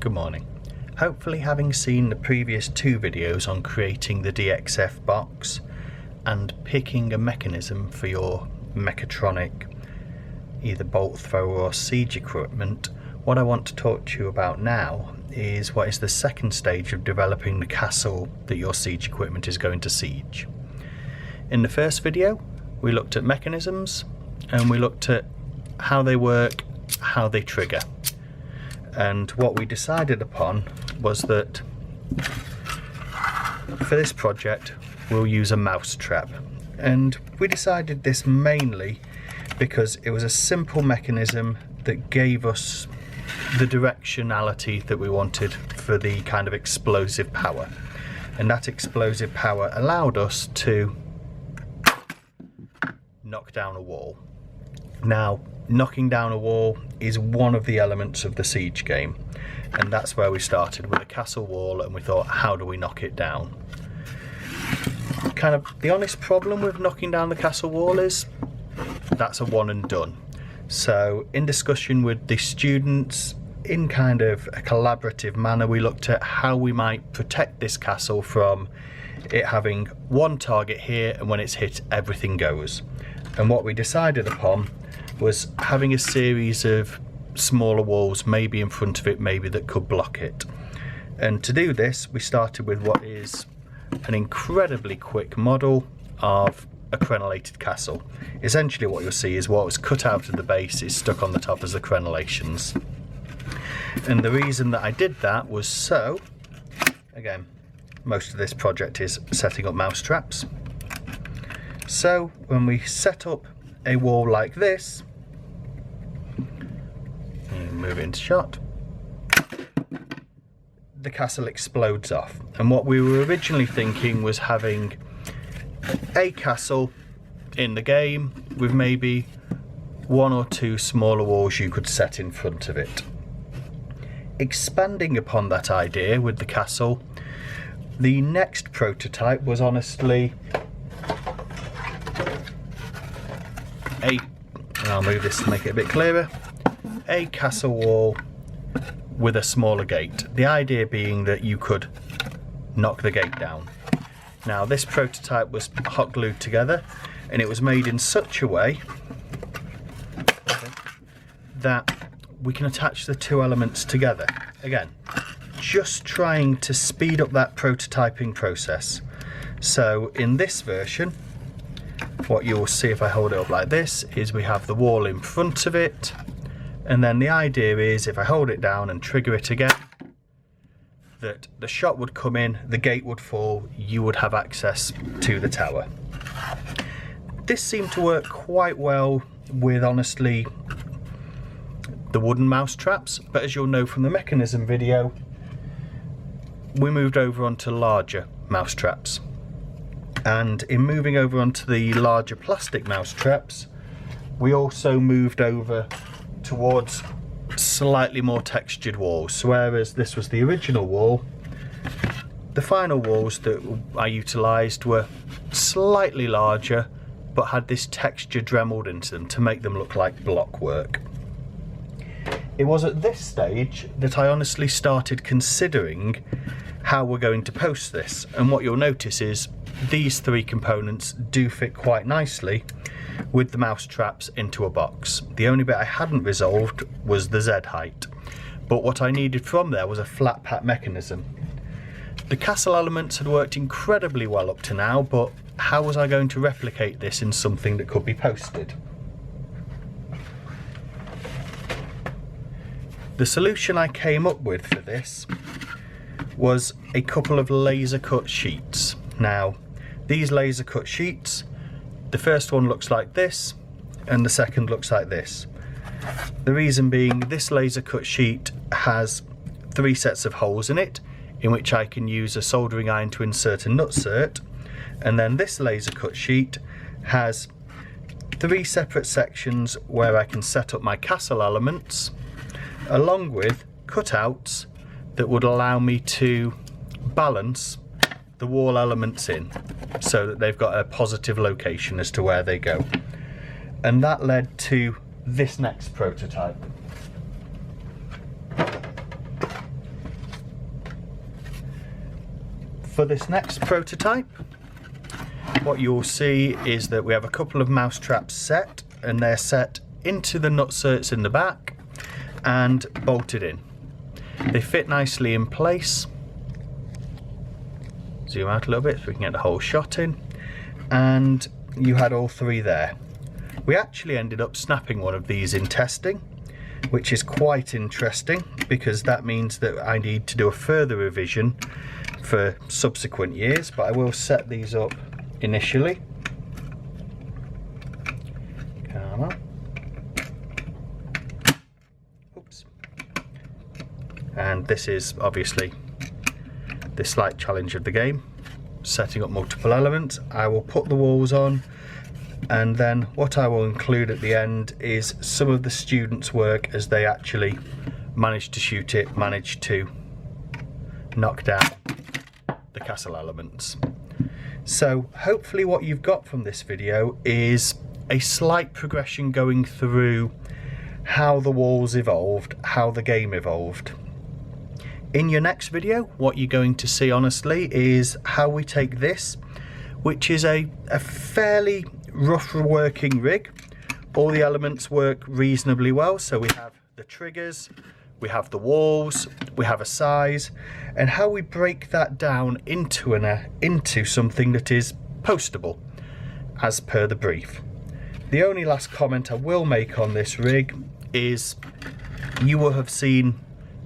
Good morning. Hopefully, having seen the previous two videos on creating the DXF box and picking a mechanism for your mechatronic either bolt thrower or siege equipment, what I want to talk to you about now is what is the second stage of developing the castle that your siege equipment is going to siege. In the first video we looked at mechanisms and we looked at how they work, how they trigger. And what we decided upon was that for this project we'll use a mouse trap. And we decided this mainly because it was a simple mechanism that gave us the directionality that we wanted for the kind of explosive power. And that explosive power allowed us to knock down a wall. Now, knocking down a wall is one of the elements of the siege game, and that's where we started with a castle wall, and we thought, how do we knock it down? Kind of the honest problem with knocking down the castle wall is that's a one and done. So in discussion with the students, in kind of a collaborative manner, we looked at how we might protect this castle from it having one target here, and when it's hit everything goes. And what we decided upon was having a series of smaller walls, maybe in front of it, maybe that could block it. And to do this, we started with what is an incredibly quick model of a crenellated castle. Essentially what you'll see is what was cut out of the base is stuck on the top as the crenellations. And the reason that I did that was so, again, most of this project is setting up mouse traps. So when we set up a wall like this, move into shot, the castle explodes off. And what we were originally thinking was having a castle in the game with maybe one or two smaller walls you could set in front of it. Expanding upon that idea with the castle, the next prototype was honestly I'll move this to make it a bit clearer, a castle wall with a smaller gate. The idea being that you could knock the gate down. Now this prototype was hot glued together, and it was made in such a way that we can attach the two elements together. Again, just trying to speed up that prototyping process. So in this version, what you'll see if I hold it up like this is we have the wall in front of it, and then the idea is if I hold it down and trigger it again, that the shot would come in, the gate would fall, you would have access to the tower. This seemed to work quite well with, honestly, the wooden mouse traps, but as you'll know from the mechanism video, we moved over onto larger mouse traps. And in moving over onto the larger plastic mouse traps, we also moved over towards slightly more textured walls. So whereas this was the original wall, the final walls that I utilised were slightly larger but had this texture dremeled into them to make them look like block work. It was at this stage that I honestly started considering how we're going to post this, and what you'll notice is these three components do fit quite nicely with the mouse traps into a box. The only bit I hadn't resolved was the Z height, but what I needed from there was a flat pack mechanism. The castle elements had worked incredibly well up to now, but how was I going to replicate this in something that could be posted? The solution I came up with for this was a couple of laser cut sheets. Now, these laser cut sheets, the first one looks like this and the second looks like this. The reason being, this laser cut sheet has 3 sets of holes in it in which I can use a soldering iron to insert a nutsert, and then this laser cut sheet has 3 separate sections where I can set up my castle elements along with cutouts that would allow me to balance the wall elements in so that they've got a positive location as to where they go. And that led to this next prototype. For this next prototype, what you'll see is that we have a couple of mouse traps set, and they're set into the nutserts in the back and bolted in. They fit nicely in place. Zoom out a little bit so we can get the whole shot in. And you had all three there. We actually ended up snapping one of these in testing, which is quite interesting because that means that I need to do a further revision for subsequent years, but I will set these up initially. Come on. Oops. And this is obviously the slight challenge of the game, setting up multiple elements. I will put the walls on, and then what I will include at the end is some of the students' work as they actually managed to shoot it, managed to knock down the castle elements. So hopefully what you've got from this video is a slight progression going through how the walls evolved, how the game evolved. In your next video, what you're going to see honestly is how we take this, which is a fairly rough working rig. All the elements work reasonably well, so we have the triggers, we have the walls, we have a size, and how we break that down into something that is postable as per the brief. The only last comment I will make on this rig is you will have seen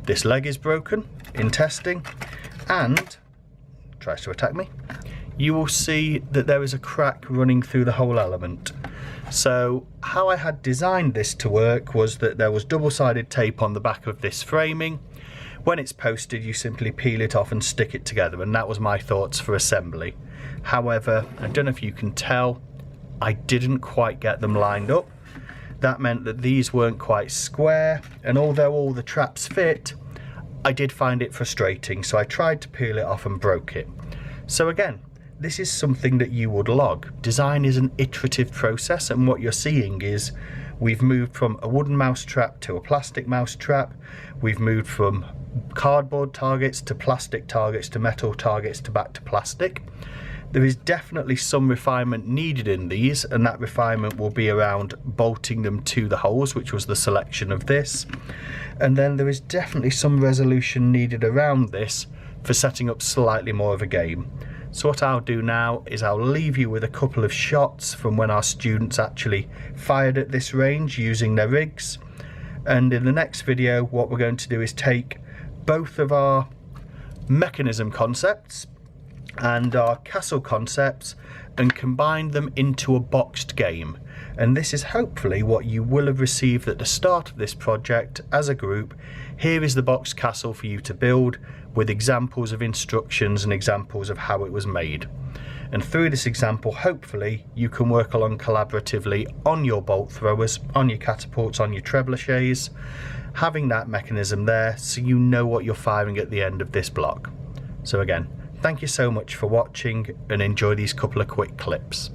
this leg is broken in testing, and tries to attack me. You will see that there is a crack running through the whole element. So how I had designed this to work was that there was double-sided tape on the back of this framing. When it's posted, you simply peel it off and stick it together, and that was my thoughts for assembly. However, I don't know if you can tell, I didn't quite get them lined up. That meant that these weren't quite square, and although all the traps fit, I did find it frustrating, so I tried to peel it off and broke it. So again, this is something that you would log. Design is an iterative process, and what you're seeing is we've moved from a wooden mouse trap to a plastic mouse trap. We've moved from cardboard targets to plastic targets to metal targets to back to plastic. There is definitely some refinement needed in these, and that refinement will be around bolting them to the holes, which was the selection of this. And then there is definitely some resolution needed around this for setting up slightly more of a game. So what I'll do now is I'll leave you with a couple of shots from when our students actually fired at this range using their rigs. And in the next video, what we're going to do is take both of our mechanism concepts and our castle concepts and combine them into a boxed game. And this is hopefully what you will have received at the start of this project as a group. Here is the boxed castle for you to build, with examples of instructions and examples of how it was made. And through this example, hopefully you can work along collaboratively on your bolt throwers, on your catapults, on your trebuchets, having that mechanism there so you know what you're firing at the end of this block. So again, thank you so much for watching, and enjoy these couple of quick clips.